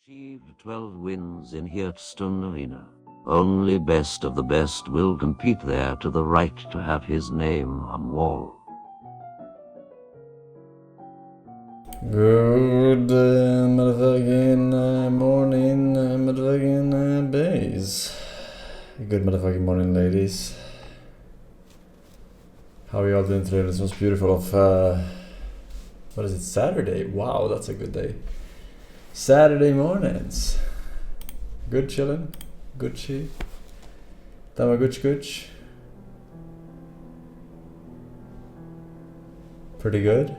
Achieved 12 wins in Houston Arena. Only best of the best will compete there to the right to have his name on wall. Good motherfucking morning, motherfucking bays. Good motherfucking morning, ladies. How are you all doing today? This was beautiful of, what is it, Saturday? Wow, that's a good day. Saturday mornings. Good chillin', good shit. Tamaguch. Pretty good.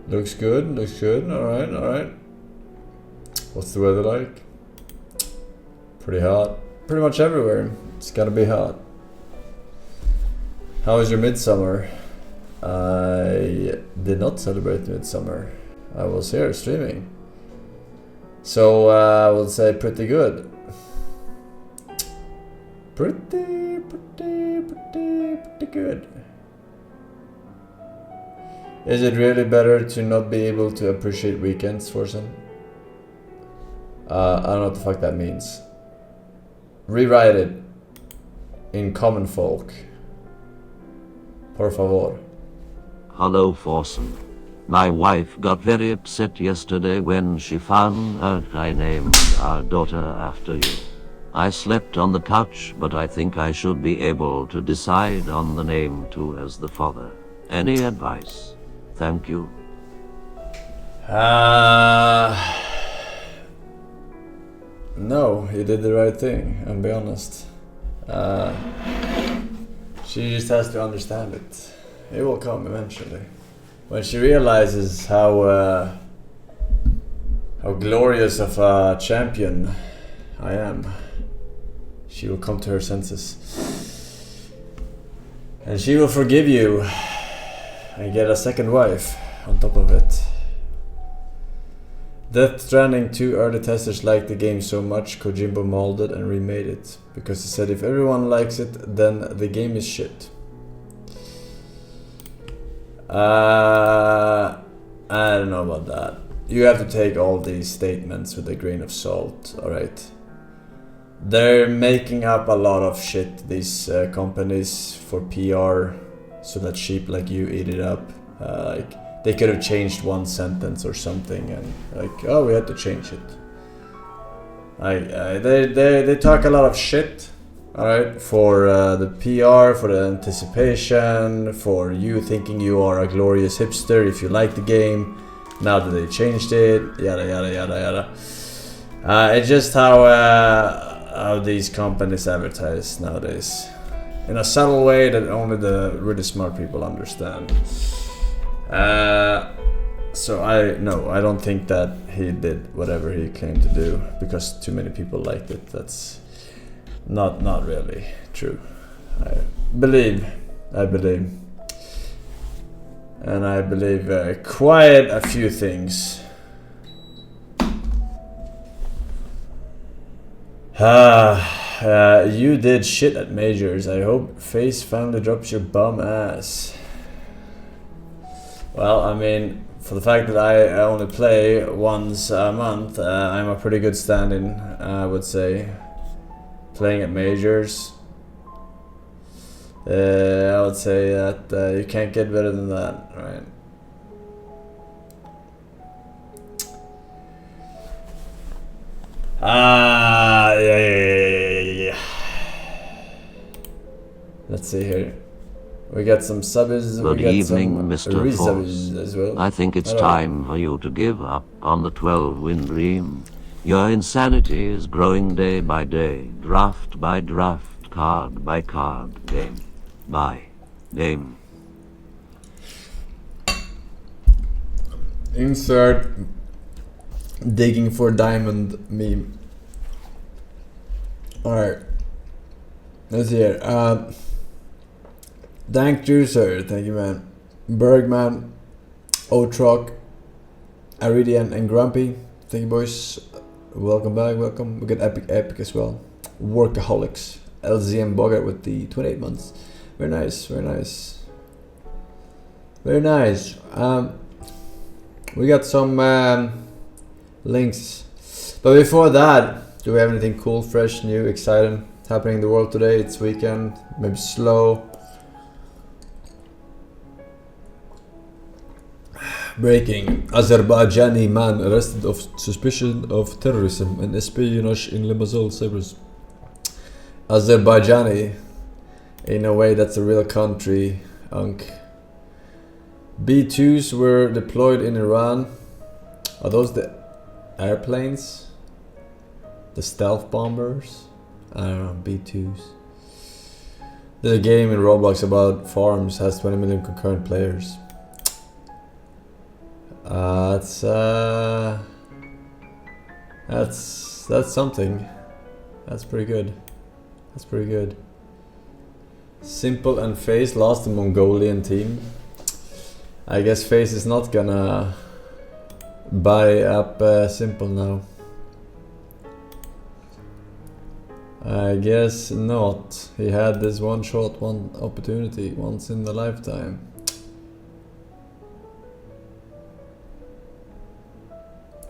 Looks good. Alright. What's the weather like? Pretty hot. Pretty much everywhere. It's gotta be hot. How was your midsummer? I did not celebrate midsummer. I was here streaming. So I will say pretty good. Pretty good. Is it really better to not be able to appreciate weekends, Forsen? I don't know what the fuck that means. Rewrite it in common folk. Por favor. Hello, Forsen. My wife got very upset yesterday when she found out I named our daughter after you. I slept on the couch, but I think I should be able to decide on the name too as the father. Any advice? Thank you. No, you did the right thing, I'll be honest. She just has to understand it. It will come eventually. When she realizes how glorious of a champion I am, she will come to her senses. And she will forgive you and get a second wife on top of it. Death Stranding 2 early testers liked the game so much, Kojimbo molded and remade it. Because he said if everyone likes it, then the game is shit. I don't know about that. You have to take all these statements with a grain of salt, alright? They're making up a lot of shit, these companies, for PR, so that sheep like you eat it up. They could have changed one sentence or something and oh, we had to change it. They talk a lot of shit, alright, for the PR, for the anticipation, for you thinking you are a glorious hipster if you like the game. Now that they changed it, yada. It's just how these companies advertise nowadays. In a subtle way that only the really smart people understand. So I don't think that he did whatever he claimed to do because too many people liked it. That's not really true. I believe, and I believe quite a few things. You did shit at majors. I hope FaZe finally drops your bum ass. Well, I mean, for the fact that I only play once a month, I'm a pretty good stand-in, I would say. Playing at majors, I would say that you can't get better than that, right? Yeah. Let's see here. We got some subs. Good we got evening, some Mr. resubs as well. I think it's time for you to give up on the 12-win dream. Your insanity is growing day by day, draft by draft, card by card, game by game. Insert digging for diamond meme. Alright. Let's see here. Dank Juicer, thank you, man. Bergman, Otrock, Aridian, and Grumpy, thank you, boys. Welcome back, welcome. We got Epic as well. Workaholics, LZM Bogart with the 28 months. Very nice, very nice. Very nice. We got some links. But before that, do we have anything cool, fresh, new, exciting happening in the world today? It's weekend, maybe slow. Breaking. Azerbaijani man arrested of suspicion of terrorism and espionage in Limassol, Cyprus. Azerbaijani. In a way, that's a real country, Unk. B-2s were deployed in Iran. Are those the airplanes? The stealth bombers? I don't know, B-2s. There's a game in Roblox about farms, has 20 million concurrent players. That's something. That's pretty good. That's pretty good. Simple and FaZe lost the Mongolian team. I guess FaZe is not gonna buy up Simple now. I guess not. He had this one shot, one opportunity, once in a lifetime.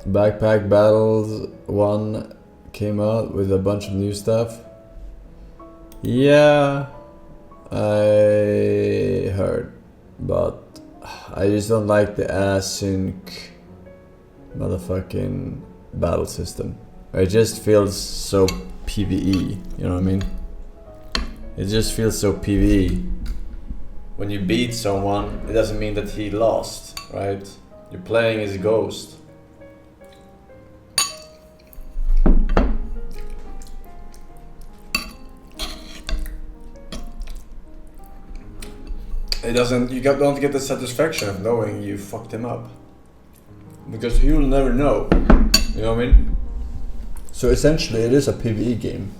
Backpack Battles 1 came out with a bunch of new stuff. Yeah, I heard, but I just don't like the async motherfucking battle system. It just feels so PvE, you know what I mean? It just feels so PvE. When you beat someone, it doesn't mean that he lost, right? You're playing as a ghost. It doesn't, don't get the satisfaction of knowing you fucked him up. Because he will never know. You know what I mean? So essentially it is a PvE game.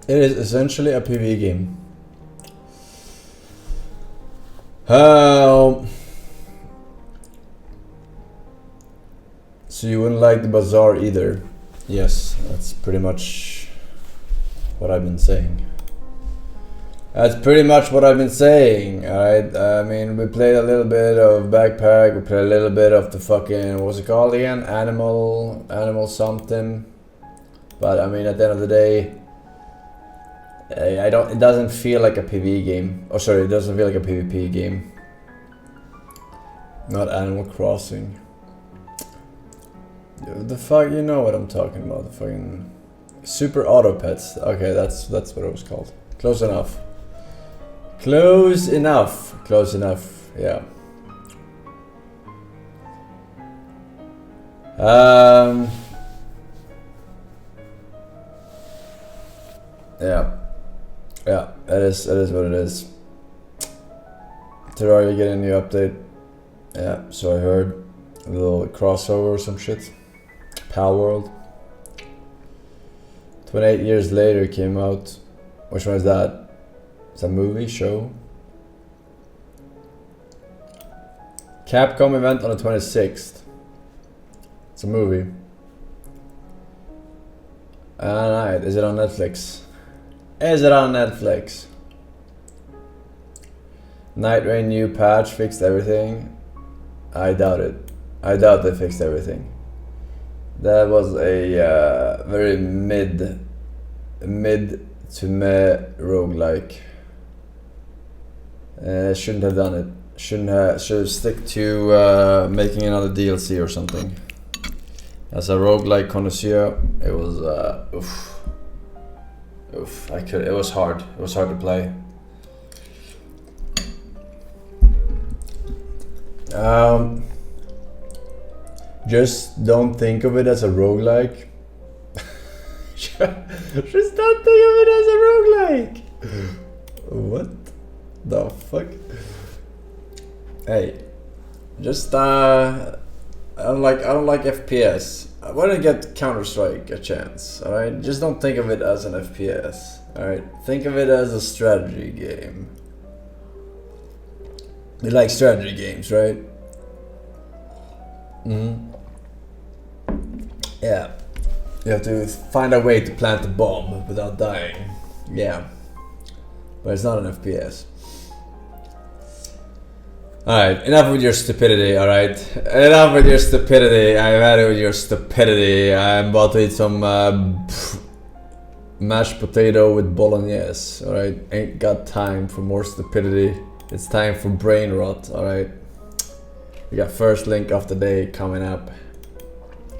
It is essentially a PvE game. So you wouldn't like the bazaar either? Yes, that's pretty much what I've been saying. That's pretty much what I've been saying, alright? I mean, we played a little bit of Backpack, we played a little bit of the fucking, what was it called again? Animal something. But I mean, at the end of the day, it doesn't feel like a PvE game. Oh sorry, it doesn't feel like a PvP game. Not Animal Crossing. The fuck, you know what I'm talking about, the fucking Super Auto Pets. Okay, that's what it was called. Close enough. Close enough. Close enough. Yeah. Yeah. That is what it is. Terraria getting a new update. Yeah. So I heard a little crossover or some shit. Pal World. 28 years later it came out. Which one is that? It's a movie, show. Capcom event on the 26th. It's a movie. Alright, is it on Netflix? Is it on Netflix? Night Rain new patch fixed everything. I doubt it. I doubt they fixed everything. That was a very mid to meh roguelike. Shouldn't have done it. Should have stick to making another DLC or something. As a roguelike connoisseur, it was it was hard. It was hard to play. Just don't think of it as a roguelike. Just don't think of it as a roguelike. What the fuck? Hey, just I don't like FPS. Why don't you get Counter-Strike a chance? All right, just don't think of it as an FPS. All right, think of it as a strategy game. You like strategy games, right? Yeah. You have to find a way to plant a bomb without dying. Yeah. But it's not an FPS. Alright, enough with your stupidity, alright? Enough with your stupidity. I've had it with your stupidity. I'm about to eat some mashed potato with bolognese, alright? Ain't got time for more stupidity. It's time for brain rot, alright? We got first link of the day coming up.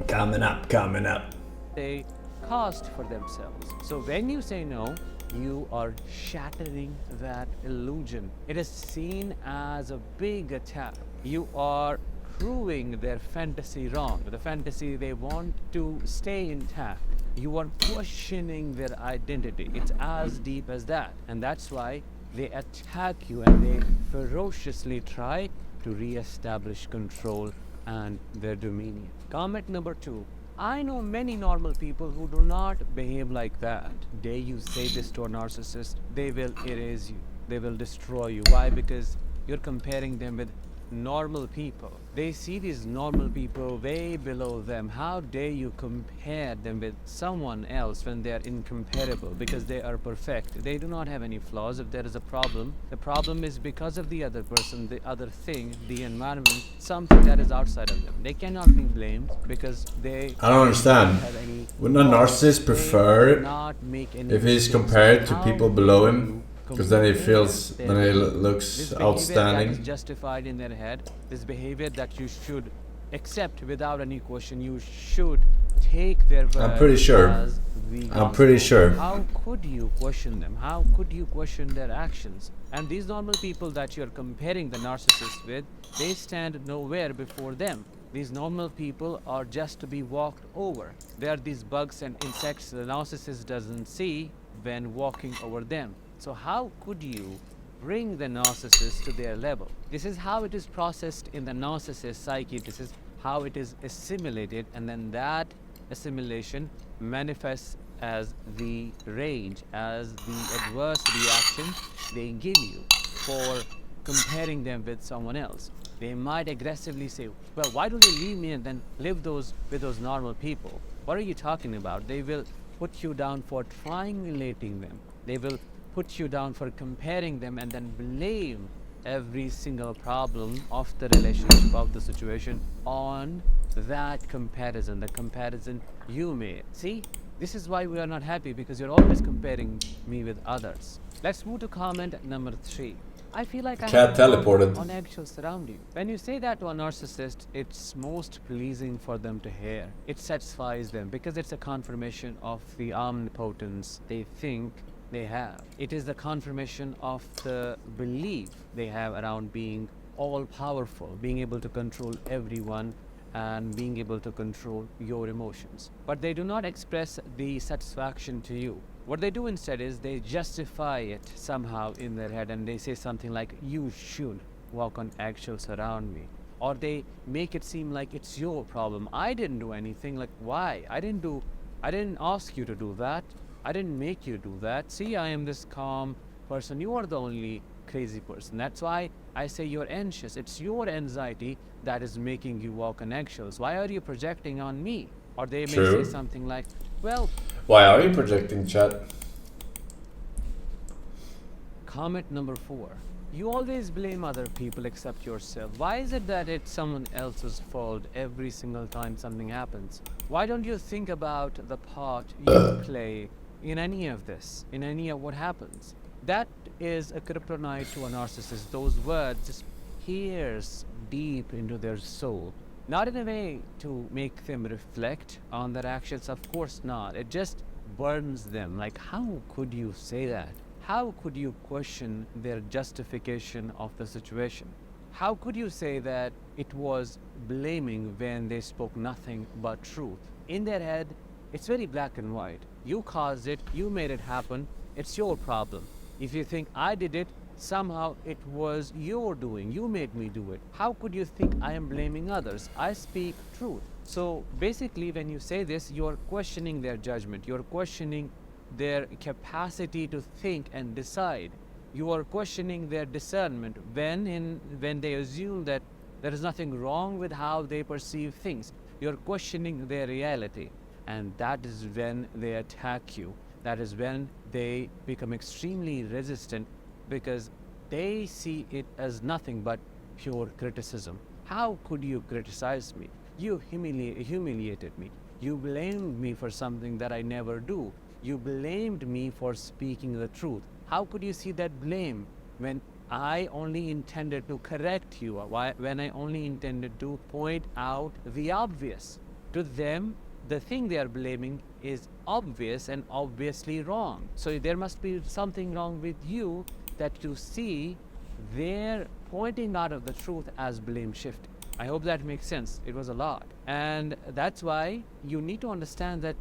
Coming up. They cost for themselves. So when you say no, you are shattering that illusion. It is seen as a big attack. You are proving their fantasy wrong. The fantasy they want to stay intact. You are questioning their identity. It's as deep as that. And that's why they attack you and they ferociously try to re-establish control and their dominion. Comment number 2. I know many normal people who do not behave like that. Day you say this to a narcissist, they will erase you. They will destroy you. Why? Because you're comparing them with normal people. They see these normal people way below them. How dare you compare them with someone else when they are incomparable? Because they are perfect. They do not have any flaws. If there is a problem, the problem is because of the other person, the other thing, the environment, something that is outside of them. They cannot be blamed because they I don't understand. have any. Wouldn't a narcissist prefer it not make any if he's mistakes. compared to How people do below you him? Because then he feels, compare then he them? looks This behavior that is outstanding. justified in their head, this behavior that you should accept without any question, you should take their word pretty sure. as the I'm pretty gospel. sure. How could you question them? How could you question their actions? And these normal people that you're comparing the narcissist with, they stand nowhere before them. These normal people are just to be walked over. They are these bugs and insects the narcissist doesn't see when walking over them. So how could you bring the narcissist to their level? This is how it is processed in the narcissist psyche. This is how it is assimilated, and then that assimilation manifests as the rage, as the adverse reaction they give you for comparing them with someone else. They might aggressively say, well, why don't you leave me and then live with those normal people? What are you talking about? They will put you down for triangulating them. They will put you down for comparing them and then blame every single problem of the relationship, of the situation on that comparison, the comparison you made. See, this is why we are not happy, because you're always comparing me with others. Let's move to comment number 3. I feel like I Cat have teleported. on eggshells around you. When you say that to a narcissist, it's most pleasing for them to hear. It satisfies them because it's a confirmation of the omnipotence they think they have. It is the confirmation of the belief they have around being all-powerful, being able to control everyone and being able to control your emotions. But they do not express the satisfaction to you. What they do instead is they justify it somehow in their head, and they say something like, you should walk on eggshells around me. Or they make it seem like it's your problem. I didn't do anything. Like, why? I didn't ask you to do that. I didn't make you do that. See, I am this calm person. You are the only crazy person. That's why I say you're anxious. It's your anxiety that is making you walk on eggshells. Why are you projecting on me? Or they may True. say something like, well, Why are you projecting, chat? comment number 4. You always blame other people except yourself. Why is it that it's someone else's fault every single time something happens? Why don't you think about the part you play in any of this, in any of what happens? That is a kryptonite to a narcissist. Those words just pierce deep into their soul. Not in a way to make them reflect on their actions, of course not. It just burns them. Like, how could you say that? How could you question their justification of the situation? How could you say that it was blaming when they spoke nothing but truth? In their head, it's very black and white. You caused it, you made it happen, it's your problem. If you think I did it, somehow it was your doing, you made me do it. How could you think I am blaming others? I speak truth. So basically, when you say this, you're questioning their judgment, you're questioning their capacity to think and decide. You are questioning their discernment when they assume that there is nothing wrong with how they perceive things. You're questioning their reality. and that is when they attack you. That is when they become extremely resistant, because they see it as nothing but pure criticism. How could you criticize me? You humiliated me. You blamed me for something that I never do. You blamed me for speaking the truth. How could you see that blame when I only intended to correct you, when I only intended to point out the obvious? To them, the thing they are blaming is obvious and obviously wrong. So there must be something wrong with you that you see they're pointing out of the truth as blame shifting. I hope that makes sense. It was a lot. And that's why you need to understand that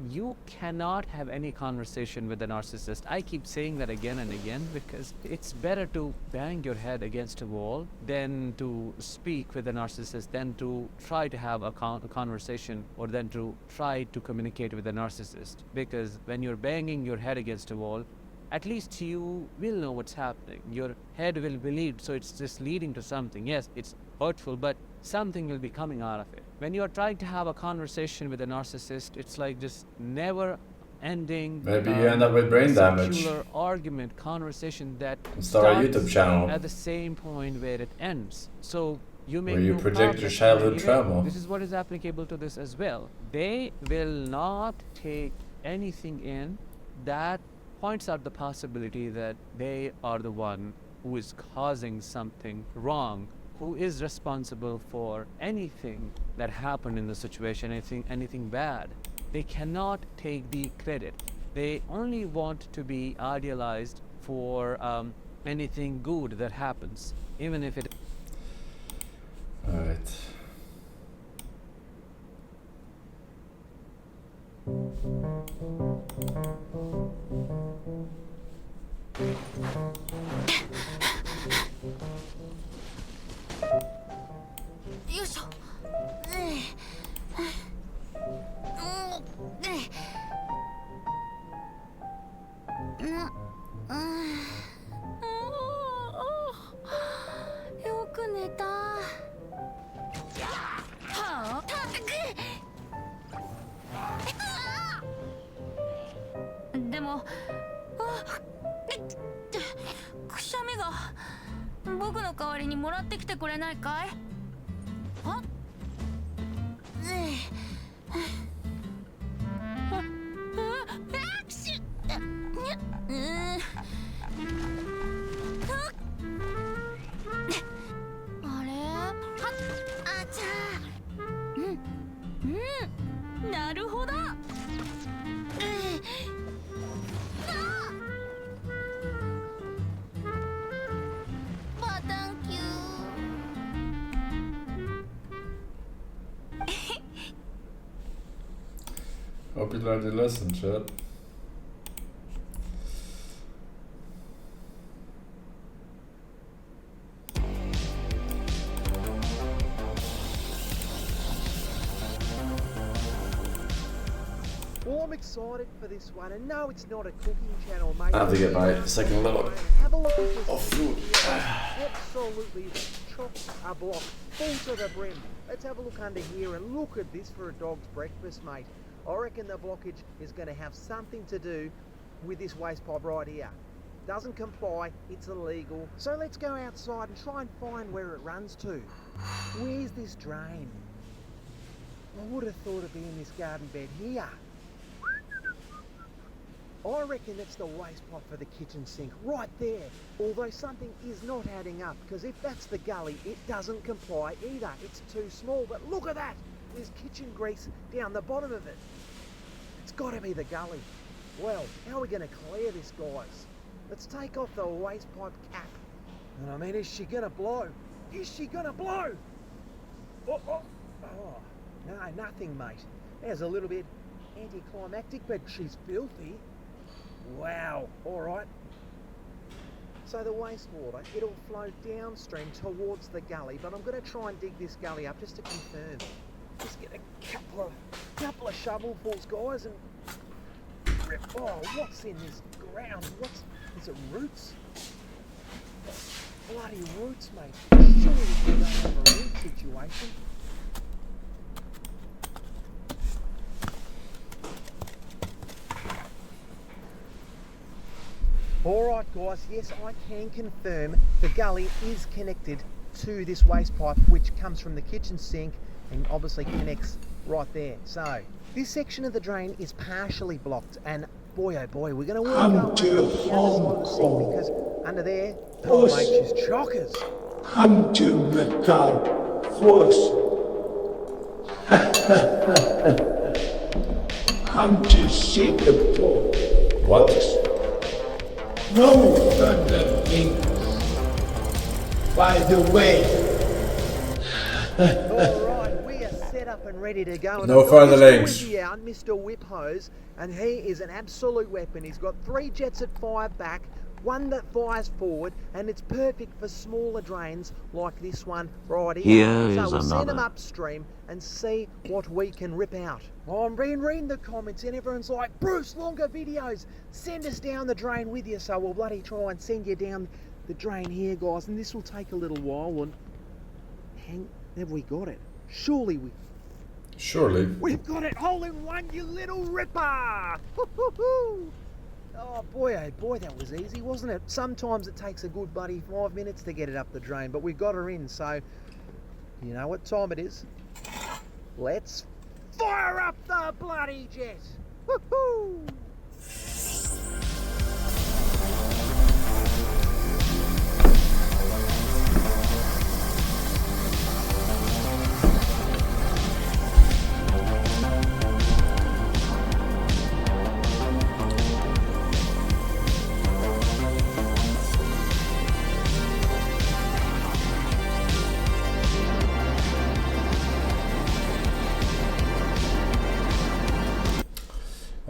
you cannot have any conversation with a narcissist. I keep saying that again and again because it's better to bang your head against a wall than to speak with a narcissist, than to try to have a conversation, or than to try to communicate with a narcissist. Because when you're banging your head against a wall, at least you will know what's happening. Your head will believe, so it's just leading to something. Yes, it's hurtful, but something will be coming out of it. When you're trying to have a conversation with a narcissist, it's like just never ending. Maybe you end up with brain damage. Circular argument, conversation that Start a YouTube channel at the same point where it ends. So you make where you no project progress. your childhood Even trauma. This is what is applicable to this as well. They will not take anything in that points out the possibility that they are the one who is causing something wrong, who is responsible for anything that happened in the situation, anything bad. They cannot take the credit. They only want to be idealized for anything good that happens, even if it... Alright. Hope you learned your lesson, chat. Well, I'm excited for this one, and no, it's not a cooking channel, mate. I have to get my second load Have a look at this of food. Absolutely chock-a-block, full to the brim. Let's have a look under here and look at this for a dog's breakfast, mate. I reckon the blockage is going to have something to do with this waste pipe right here. Doesn't comply, it's illegal. So let's go outside and try and find where it runs to. Where's this drain? I would have thought it'd be in this garden bed here. I reckon that's the waste pipe for the kitchen sink, right there. Although something is not adding up, because if that's the gully, it doesn't comply either. It's too small, but look at that! There's kitchen grease down the bottom of it. It's got to be the gully. Well, how are we going to clear this, guys? Let's take off the waste pipe cap. And I mean, is she going to blow? Is she going to blow? Oh, no, nothing, mate. There's a little bit anticlimactic, but she's filthy. Wow, alright. So the wastewater, it'll flow downstream towards the gully, but I'm going to try and dig this gully up just to confirm. Just get a couple of shovelfuls, guys, and rip. Oh, what's in this ground? Is it roots? Bloody roots, mate. Surely we don't have a root situation. Alright guys, yes, I can confirm the gully is connected to this waste pipe which comes from the kitchen sink and obviously connects right there. So this section of the drain is partially blocked, and boy oh boy, we're going to work our way to the other side of the sink, because under there, oh mate, she's chockers. Come to the car, Forsen. Come to see the port. What? No further things. By the way, Alright, we are set up and ready to go. And No I've got further this links. Aussie out, Mr. Whip Hose, and he is an absolute weapon. He's got 3 jets that fire back, 1 that fires forward, and it's perfect for smaller drains like this one right here. Here So is we'll send them another. upstream and see what we can rip out. I'm reading the comments and everyone's like, Bruce, longer videos, send us down the drain with you. So we'll bloody try and send you down the drain here, guys, and this will take a little while. And have we got it? Surely we've got it all in one, you little ripper! Hoo-hoo-hoo. Oh boy, that was easy, wasn't it? Sometimes it takes a good buddy 5 minutes to get it up the drain, but we got her in, so you know what time it is. Let's fire up the bloody jet! Woohoo!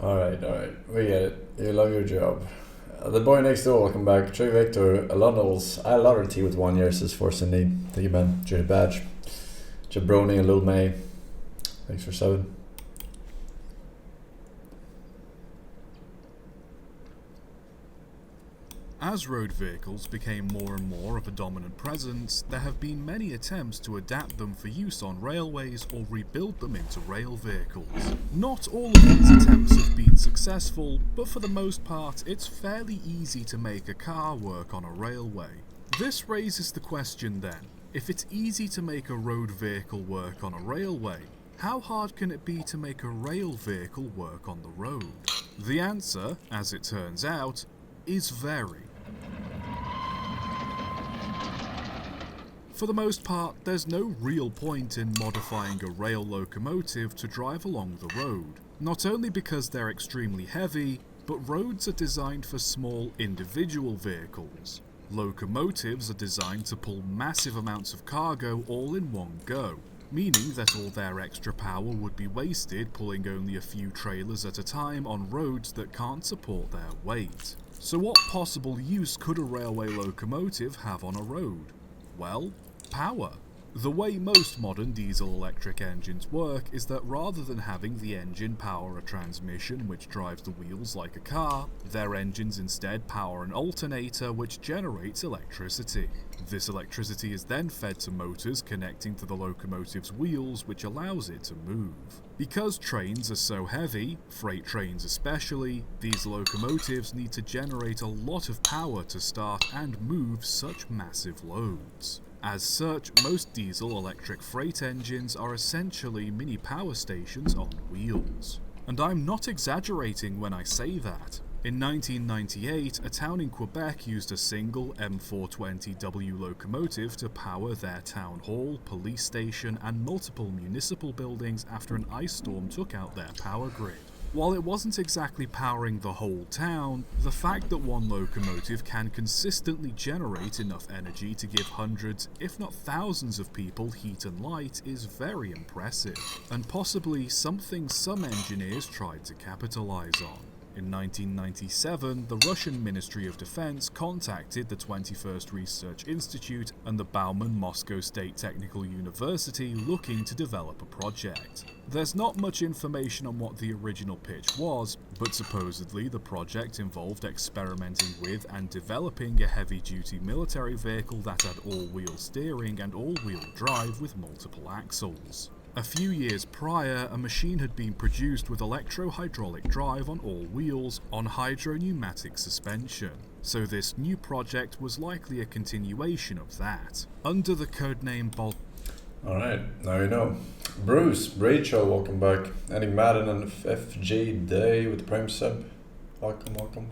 Alright, we get it. You love your job. The boy next door, welcome back. Trey Victor, Alonels, I love her tea with 1 year, says Forsen. Thank you, man. Jerry Badge, Jabroni, and Lil May. Thanks for 7. As road vehicles became more and more of a dominant presence, there have been many attempts to adapt them for use on railways or rebuild them into rail vehicles. Not all of these attempts have been successful, but for the most part, it's fairly easy to make a car work on a railway. This raises the question then, if it's easy to make a road vehicle work on a railway, how hard can it be to make a rail vehicle work on the road? The answer, as it turns out, is very. For the most part, there's no real point in modifying a rail locomotive to drive along the road, not only because they're extremely heavy, but roads are designed for small individual vehicles. Locomotives are designed to pull massive amounts of cargo all in one go, meaning that all their extra power would be wasted pulling only a few trailers at a time on roads that can't support their weight. So what possible use could a railway locomotive have on a road? Well, power. The way most modern diesel-electric engines work is that rather than having the engine power a transmission which drives the wheels like a car, their engines instead power an alternator which generates electricity. This electricity is then fed to motors connecting to the locomotive's wheels, which allows it to move. Because trains are so heavy, freight trains especially, these locomotives need to generate a lot of power to start and move such massive loads. As such, most diesel-electric freight engines are essentially mini power stations on wheels. And I'm not exaggerating when I say that. In 1998, a town in Quebec used a single M420W locomotive to power their town hall, police station, and multiple municipal buildings after an ice storm took out their power grid. While it wasn't exactly powering the whole town, the fact that one locomotive can consistently generate enough energy to give hundreds, if not thousands of people heat and light is very impressive, and possibly something some engineers tried to capitalize on. In 1997, the Russian Ministry of Defense contacted the 21st Research Institute and the Bauman Moscow State Technical University looking to develop a project. There's not much information on what the original pitch was, but supposedly the project involved experimenting with and developing a heavy-duty military vehicle that had all-wheel steering and all-wheel drive with multiple axles. A few years prior, a machine had been produced with electro-hydraulic drive on all wheels on hydro-pneumatic suspension. so this new project was likely a continuation of that. Under the codename Alright, now you know. Bruce, Rachel, welcome back. Ending Madden and FJ Day with the Prime Sub. Welcome.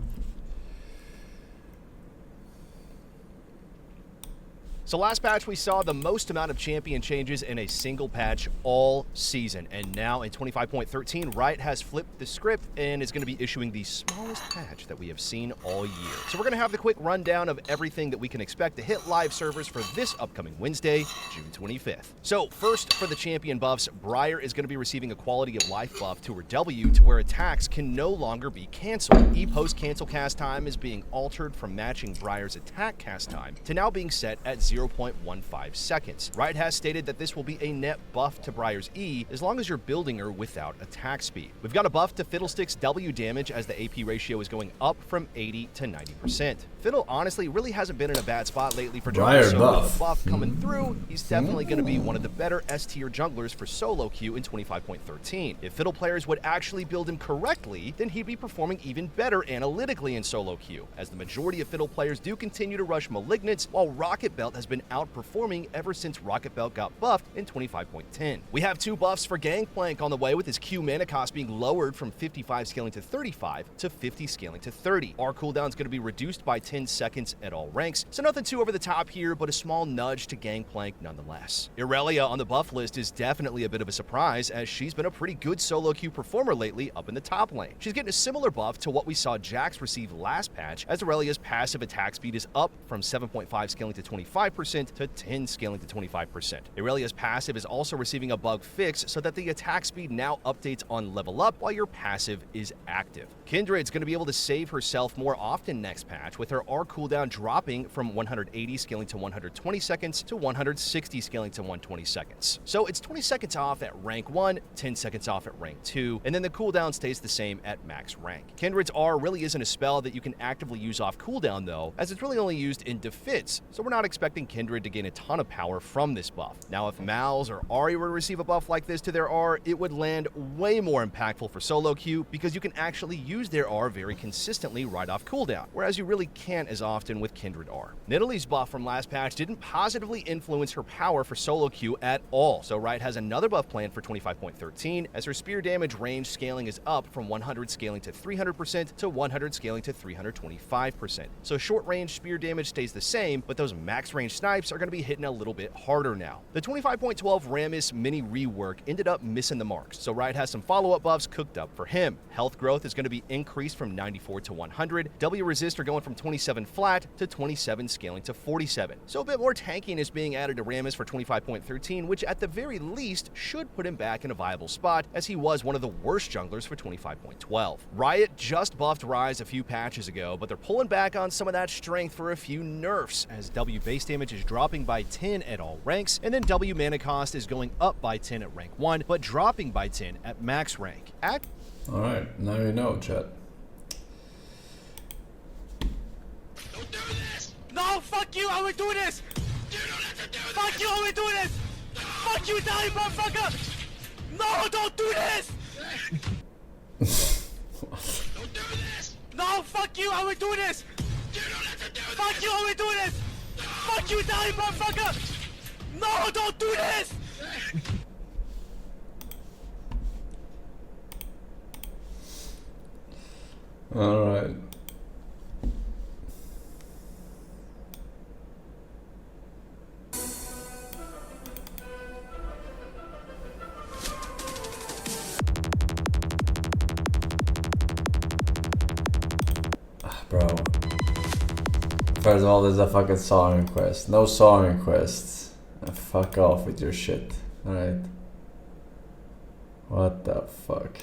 So last patch we saw the most amount of champion changes in a single patch all season, and now in 25.13 Riot has flipped the script and is going to be issuing the smallest patch that we have seen all year. So we're going to have the quick rundown of everything that we can expect to hit live servers for this upcoming Wednesday, June 25th. So first, for the champion buffs, Briar is going to be receiving a quality of life buff to her W to where attacks can no longer be cancelled. E-post cancel cast time is being altered from matching Briar's attack cast time to now being set at 0.15 seconds. Riot has stated that this will be a net buff to Briar's E as long as you're building her without attack speed. We've got a buff to Fiddlestick's W damage as the AP ratio is going up from 80 to 90%. Fiddle honestly really hasn't been in a bad spot lately for junglers, so with the buff coming through, he's definitely going to be one of the better S-tier junglers for solo queue in 25.13. If Fiddle players would actually build him correctly, then he'd be performing even better analytically in solo queue, as the majority of Fiddle players do continue to rush Malignants, while Rocket Belt has been outperforming ever since Rocket Belt got buffed in 25.10. We have two buffs for Gangplank on the way, with his Q mana cost being lowered from 55 scaling to 35 to 50 scaling to 30. Our cooldown is going to be reduced by 10 seconds at all ranks, so nothing too over the top here, but a small nudge to Gangplank nonetheless. Irelia on the buff list is definitely a bit of a surprise, as she's been a pretty good solo queue performer lately up in the top lane. She's getting a similar buff to what we saw Jax receive last patch, as Irelia's passive attack speed is up from 7.5 scaling to 25% to 10 scaling to 25%. Irelia's passive is also receiving a bug fix so that the attack speed now updates on level up while your passive is active. Kindred's going to be able to save herself more often next patch, with her R cooldown dropping from 180 scaling to 120 seconds to 160 scaling to 120 seconds. So it's 20 seconds off at rank 1, 10 seconds off at rank 2, and then the cooldown stays the same at max rank. Kindred's R really isn't a spell that you can actively use off cooldown though, as it's really only used in defense, so we're not expecting Kindred to gain a ton of power from this buff. Now if Mal's or Ahri were to receive a buff like this to their R, it would land way more impactful for solo queue, because you can actually use their R very consistently right off cooldown, whereas you really can't as often with Kindred R. Nidalee's buff from last patch didn't positively influence her power for solo queue at all, so Riot has another buff planned for 25.13, as her spear damage range scaling is up from 100 scaling to 300% to 100 scaling to 325%. So short range spear damage stays the same, but those max range snipes are going to be hitting a little bit harder now. The 25.12 Rammus mini rework ended up missing the marks, so Riot has some follow-up buffs cooked up for him. Health growth is going to be increased from 94 to 100. W resist are going from 27 flat to 27 scaling to 47. So a bit more tankiness being added to Rammus for 25.13, which at the very least should put him back in a viable spot, as he was one of the worst junglers for 25.12. Riot just buffed Ryze a few patches ago, but they're pulling back on some of that strength for a few nerfs, as W base damage is dropping by 10 at all ranks, and then W mana cost is going up by 10 at rank 1, but dropping by 10 at max rank. Alright, now you know, chat. Don't do this! No, fuck you, I would do this! You don't have to do this! Fuck you, I would do this! No! Fuck you, Italian motherfucker! No, don't do this! Don't do this! No, fuck you, I would do this! You don't have to do this! Fuck you, I would do this! No! Fuck you, Italian motherfucker! No, don't do this! Alright. Bro. First of all, there's a fucking song request. No song requests. Fuck off with your shit. Alright. What the fuck?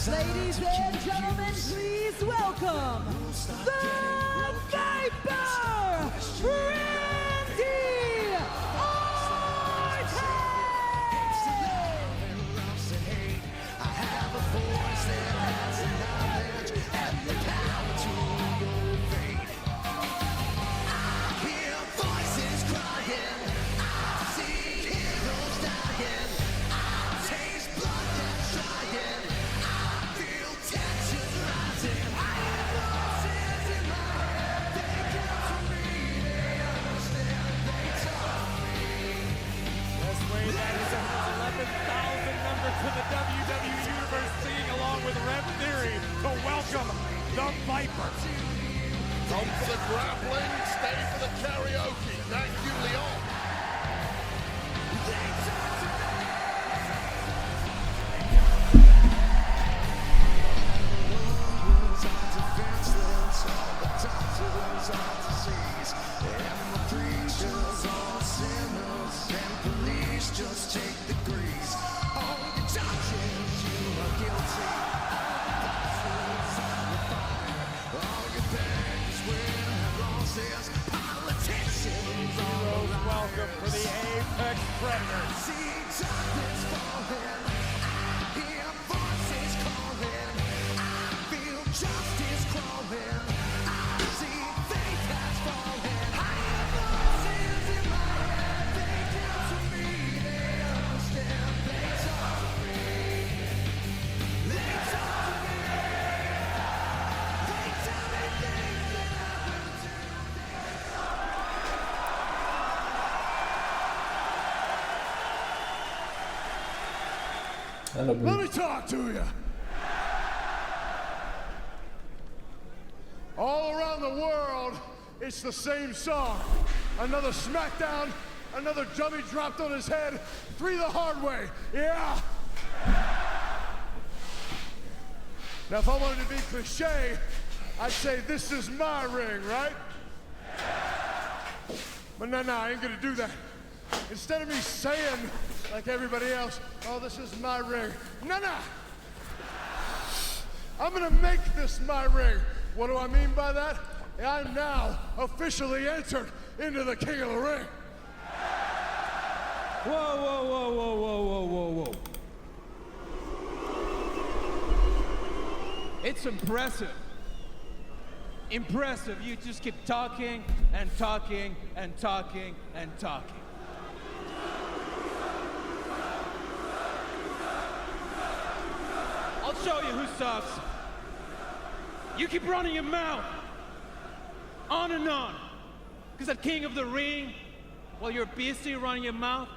Ladies and gentlemen, please welcome the Viper, Randy Orton! a viper. Come for the grappling, stay for the karaoke. Thank you, Leon. Just take the grease. All the judges, you are guilty. All your beggars will losses. Politicians all Welcome for the apex predators. see darkness falling. I hear voices calling. I feel justice crawling. I see faith has fallen. I hear voices in my head. They counsel me. They understand. They talk to me. They talk to me. They tell me things that I will do. Hello, Let me talk to you. All around the world, it's the same song. Another smackdown, another dummy dropped on his head, 3 the hard way. Yeah. Now, if I wanted to be cliche, I'd say this is my ring, right? But no, I ain't gonna do that. Instead of me saying, like everybody else, oh, this is my ring. No. I'm gonna make this my ring. What do I mean by that? I'm now officially entered into the King of the Ring. Whoa. It's impressive. Impressive. You just keep talking and talking and talking and talking. I'll show you who sucks. You keep running your mouth on and on. Because at King of the Ring, while you're busy running your mouth,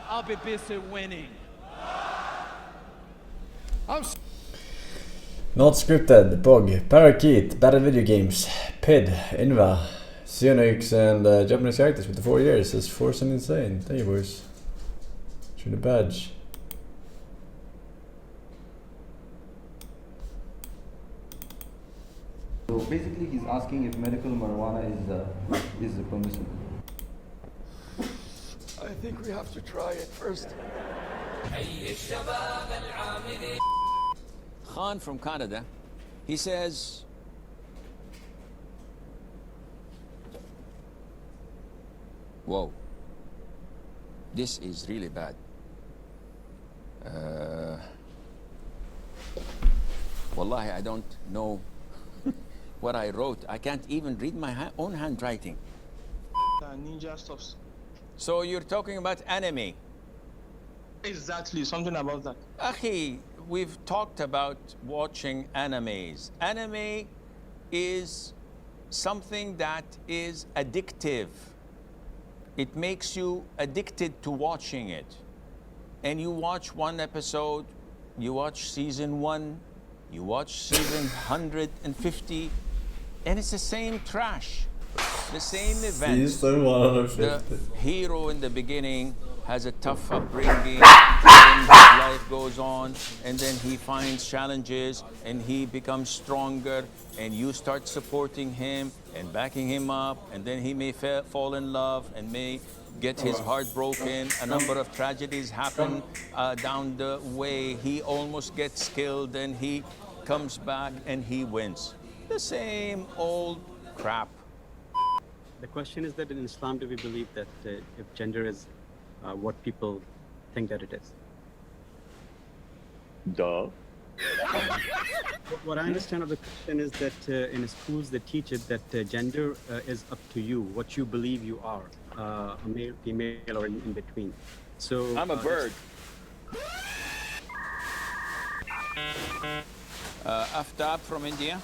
I'll be busy winning. Not scripted, Bog, Parakeet, Battle Video Games, Pid, Inva, Sionix, and Japanese characters with the 4 years. Says Forsen Insane. Thank you, boys. Shoot a badge. So basically, he's asking if medical marijuana is permissible. I think we have to try it first. Khan from Canada, he says, whoa, this is really bad. Wallahi, I don't know what I wrote. I can't even read my own handwriting. Ninja stuffs. So you're talking about anime? Exactly, something about that. Akhi, we've talked about watching animes. Anime is something that is addictive. It makes you addicted to watching it. And you watch one episode, you watch season 1, you watch season 150, and it's the same trash, the same event. Season 150. The hero in the beginning has a tough upbringing, then his life goes on, and then he finds challenges, and he becomes stronger, and you start supporting him and backing him up, and then he may fall in love and may get his heart broken. A number of tragedies happen down the way. He almost gets killed, and he comes back and he wins. The same old crap. The question is that in Islam, do we believe that if gender is what people think that it is? Duh. What I understand of the question is that in schools they teach it that gender is up to you, what you believe you are, a male, female, or in between. So I'm a bird. Aftab from India.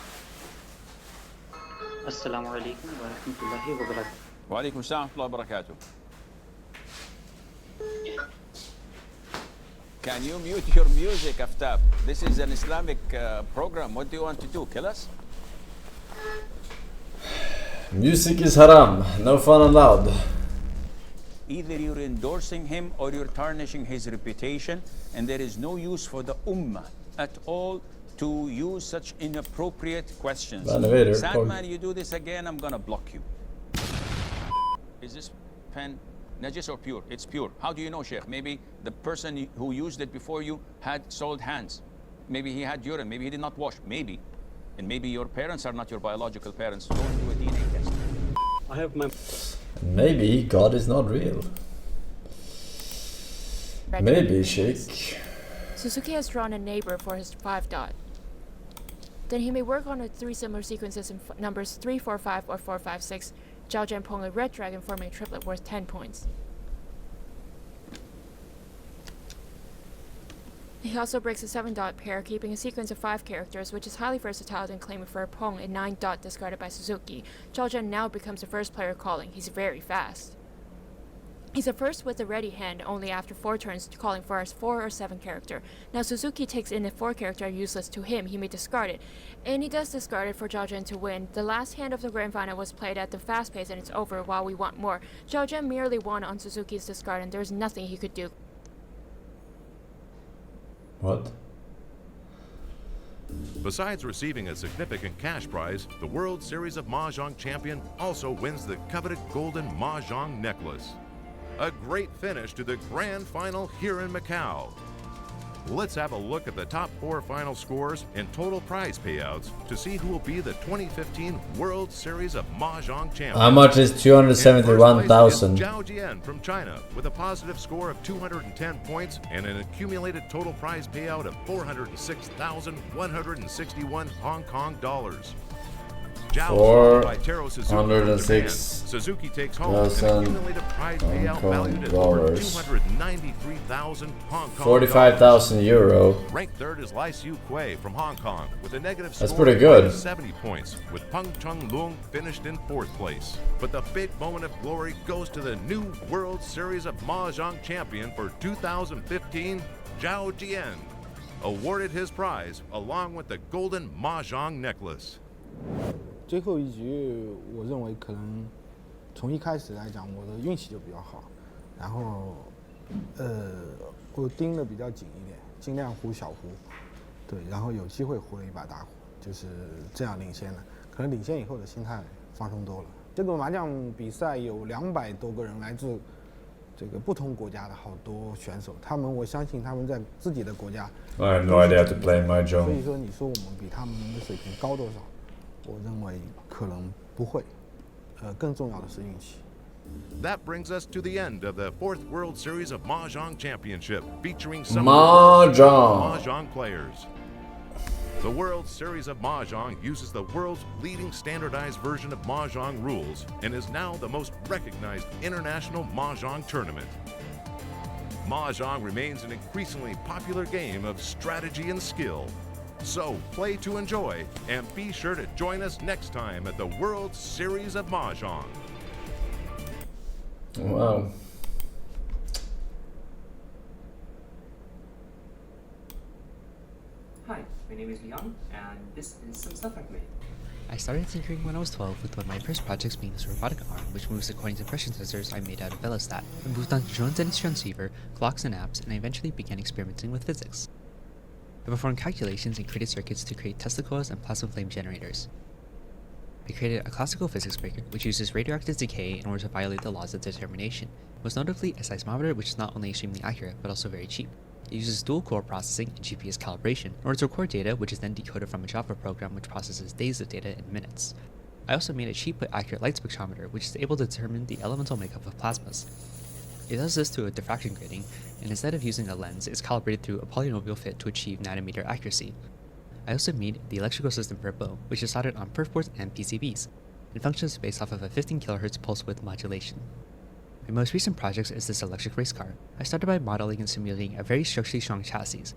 Assalamu alaikum wa rahmatullahi wa barakatuh. Wa alaikum assalam wa barakatuh. Can you mute your music, Aftab? This is an Islamic program. What do you want to do? Kill us? Music is haram. No fun allowed. Either you're endorsing him or you're tarnishing his reputation, and there is no use for the ummah at all to use such inappropriate questions. Sadman, you do this again, I'm gonna block you. Is this pen najis or pure? It's pure. How do you know, Sheikh? Maybe the person who used it before you had soiled hands. Maybe he had urine. Maybe he did not wash. Maybe. And maybe your parents are not your biological parents. Go and do a DNA test. I have my... Maybe God is not real. Maybe, Sheikh. Suzuki has drawn a neighbor for his 5 dot. Then he may work on 3 similar sequences in numbers 3, 4, 5 or 4, 5, 6. Zhao Zhen Peng a red dragon forming a triplet worth 10 points. He also breaks a 7 dot pair, keeping a sequence of 5 characters, which is highly versatile and claiming for a Peng a 9 dot discarded by Suzuki. Zhao Zhen now becomes the first player calling. He's very fast. He's the first with a ready hand only after 4 turns, calling for a 4 or 7 character. Now Suzuki takes in a 4 character useless to him, he may discard it. And he does discard it for Zhao Zhen to win. The last hand of the grand final was played at the fast pace and it's over while we want more. Zhao Zhen merely won on Suzuki's discard and there's nothing he could do. What? Besides receiving a significant cash prize, the World Series of Mahjong champion also wins the coveted golden Mahjong necklace. A great finish to the grand final here in Macau. Let's have a look at the top 4 final scores and total prize payouts to see who will be the 2015 World Series of Mahjong champion. How much is 271,000? Zhao Jian from China with a positive score of 210 points and an accumulated total prize payout of 406,161 Hong Kong dollars. Zhao by Taro Suzuki, Suzuki takes home an accumulated prize payout valued at over 293,000 Hong Kong 45,000 euro. Ranked third is Lai Siu Kuei from Hong Kong with a negative That's score pretty good. of 70 points, with Peng Chung Lung finished in 4th place. But the big moment of glory goes to the new World Series of Mahjong champion for 2015, Zhao Jian, awarded his prize along with the golden Mahjong necklace. 最后一局，我认为可能从一开始来讲，我的运气就比较好，然后我盯得比较紧一点，尽量胡小胡，对，然后有机会胡了一把大胡，就是这样领先了。可能领先以后的心态放松多了。这个麻将比赛有200多个人，来自这个不同国家的好多选手，我相信他们在自己的国家。I have no idea how to play mahjong. 所以说，你说我们比他们的水平高多少？ 我认为可能不会，更重要的是运气。 That brings us to the end of the 4th World Series of Mahjong Championship, featuring some Mahjong players. The World Series of Mahjong uses the world's leading standardized version of Mahjong rules and is now the most recognized international Mahjong tournament. Mahjong remains an increasingly popular game of strategy and skill. So play to enjoy, and be sure to join us next time at the World Series of Mahjong. Wow. Hi, my name is Leon, and this is some stuff I've made. I started tinkering when I was 12 with one of my first projects being this robotic arm, which moves according to pressure sensors I made out of Velostat. I moved on to drones and its transceiver, clocks and apps, and I eventually began experimenting with physics. I performed calculations and created circuits to create Tesla coils and plasma flame generators. I created a classical physics breaker, which uses radioactive decay in order to violate the laws of determination. Most notably, a seismometer, which is not only extremely accurate, but also very cheap. It uses dual-core processing and GPS calibration in order to record data, which is then decoded from a Java program which processes days of data in minutes. I also made a cheap but accurate light spectrometer, which is able to determine the elemental makeup of plasmas. It does this through a diffraction grating, and instead of using a lens, it's calibrated through a polynomial fit to achieve nanometer accuracy. I also made the electrical system for a bow, which is soldered on perf boards and PCBs. It functions based off of a 15 kHz pulse width modulation. My most recent project is this electric race car. I started by modeling and simulating a very structurally strong chassis,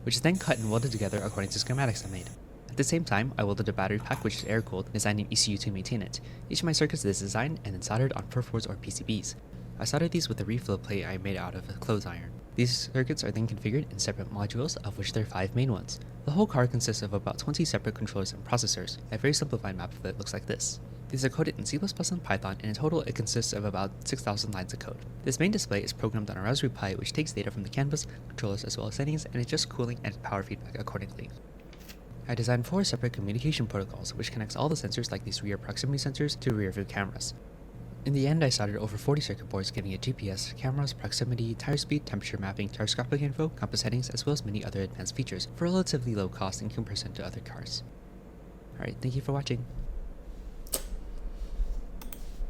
which is then cut and welded together according to schematics I made. At the same time, I welded a battery pack which is air-cooled and designed an ECU to maintain it. Each of my circuits is designed and then soldered on perf boards or PCBs. I soldered these with a reflow plate I made out of a clothes iron. These circuits are then configured in separate modules, of which there are 5 main ones. The whole card consists of about 20 separate controllers and processors. A very simplified map of it looks like this. These are coded in C++ and Python, and in total it consists of about 6,000 lines of code. This main display is programmed on a Raspberry Pi, which takes data from the canvas, controllers as well as settings, and adjusts cooling and power feedback accordingly. I designed 4 separate communication protocols, which connects all the sensors like these rear proximity sensors to rear view cameras. In the end, I soldered over 40 circuit boards giving it GPS, cameras, proximity, tire speed, temperature mapping, gyroscopic info, compass headings, as well as many other advanced features for relatively low cost in comparison to other cars. Alright, thank you for watching.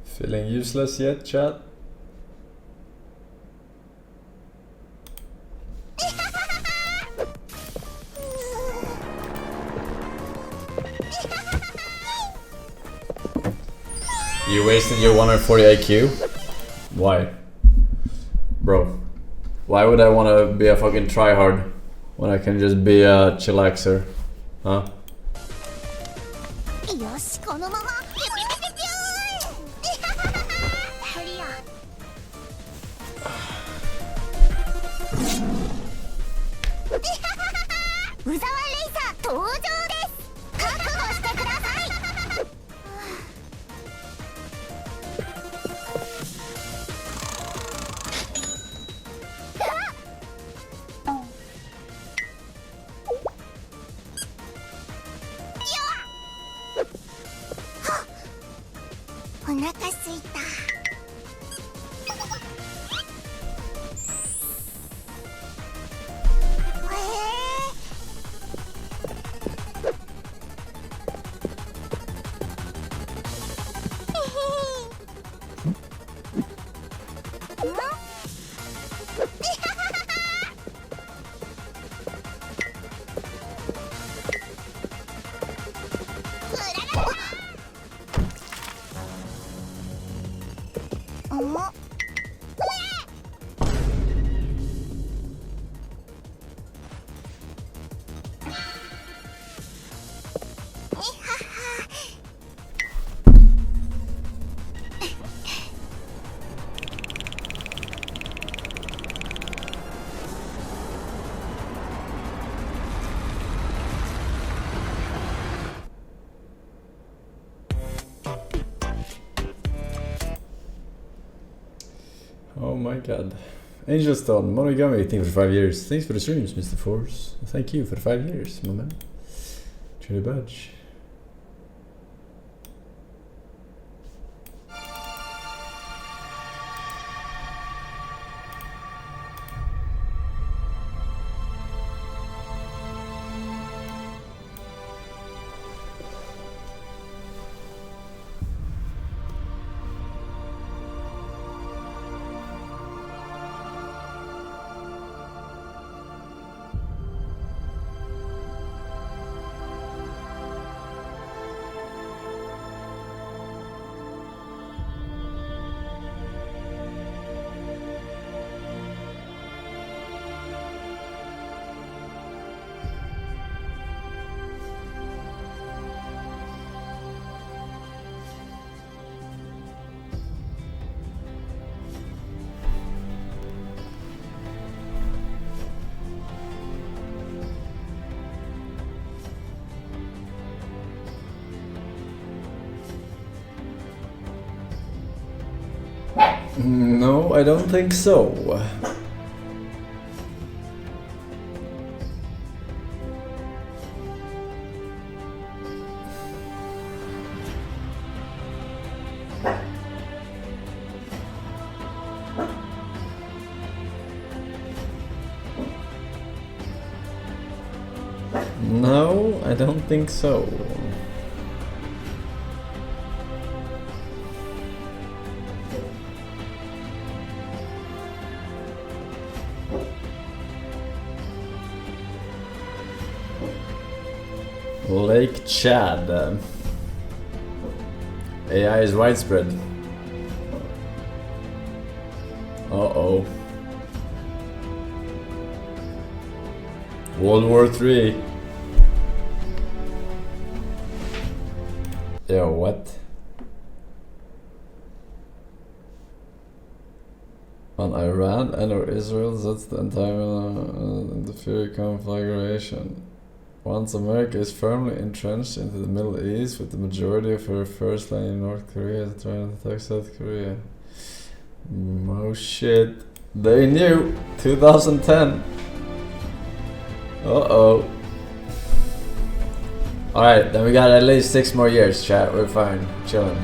Feeling useless yet, chat? You wasted your 140 IQ? Why? Bro, why would I want to be a fucking tryhard when I can just be a chillaxer? Huh? Oh my god. Angelstone, Monogami, thank you for 5 years. Thanks for the streams, Mr. Force. Thank you for the 5 years, my man. Cherry badge. No, I don't think so. No, I don't think so. Lake Chad. AI is widespread. Uh-oh. World War III. Yo, what? on Iran and or Israel. That's the entire the Fury conflagration. Once America is firmly entrenched into the Middle East with the majority of her first line in North Korea trying to attack South Korea. Oh shit. They knew. 2010. Uh-oh. Alright, then we got at least 6 more years, chat. We're fine. Chilling.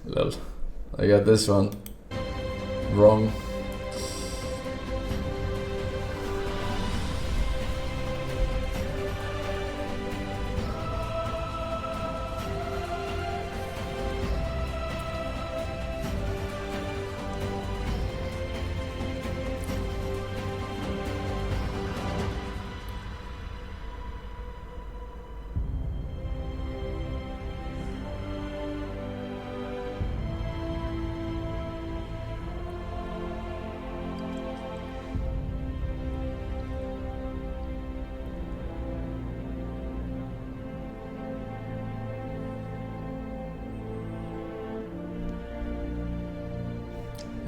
Lol. I got this one wrong.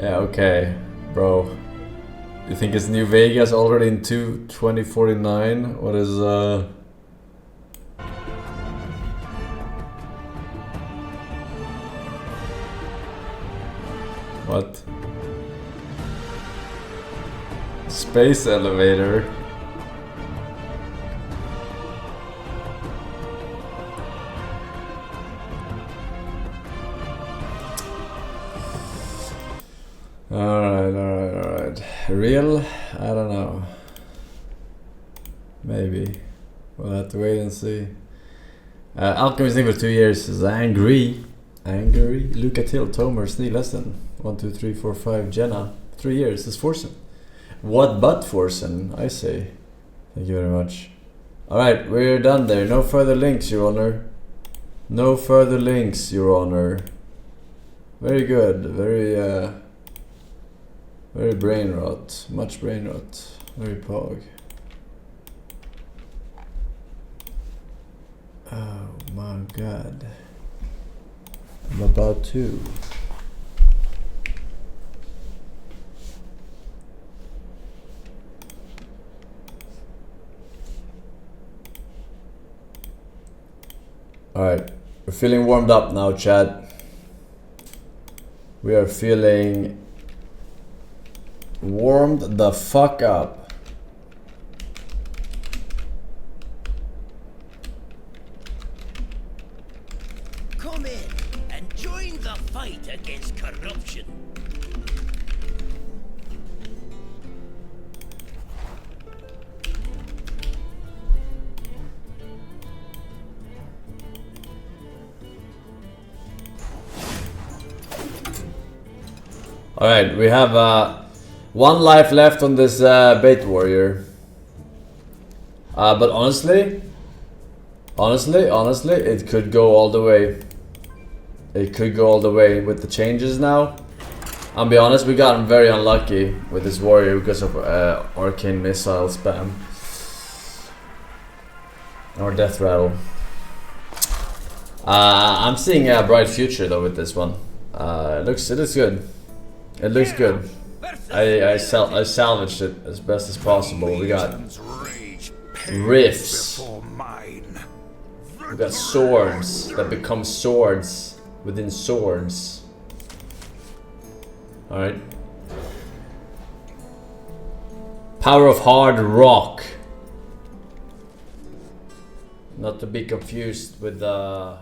Yeah, okay, bro. You think it's New Vegas already in 2049? What is what? Space elevator? Alright. Real? I don't know. Maybe. We'll have to wait and see. Alchemist thing for 2 years is angry. Luca Till, Tomer, Snee, Lesson. 1, 2, 3, 4, 5. Jenna. 3 years is Forsen. What but Forsen? I say. Thank you very much. Alright, we're done there. No further links, Your Honor. No further links, Your Honor. Very good. Very brain rot. Much brain rot. Very pog. Oh my god. I'm about to. Alright. We're feeling warmed up now, chat. We are feeling warmed the fuck up. Come in and join the fight against corruption. Alright, we have 1 life left on this bait warrior. But honestly, it could go all the way. It could go all the way with the changes now. I'll be honest, we got very unlucky with this warrior because of arcane missile spam. Or death rattle. I'm seeing a bright future though with this one. It looks good. It looks good. I salvaged it as best as possible. We got rifts. We got swords that become swords within swords. Alright. Power of hard rock. Not to be confused with the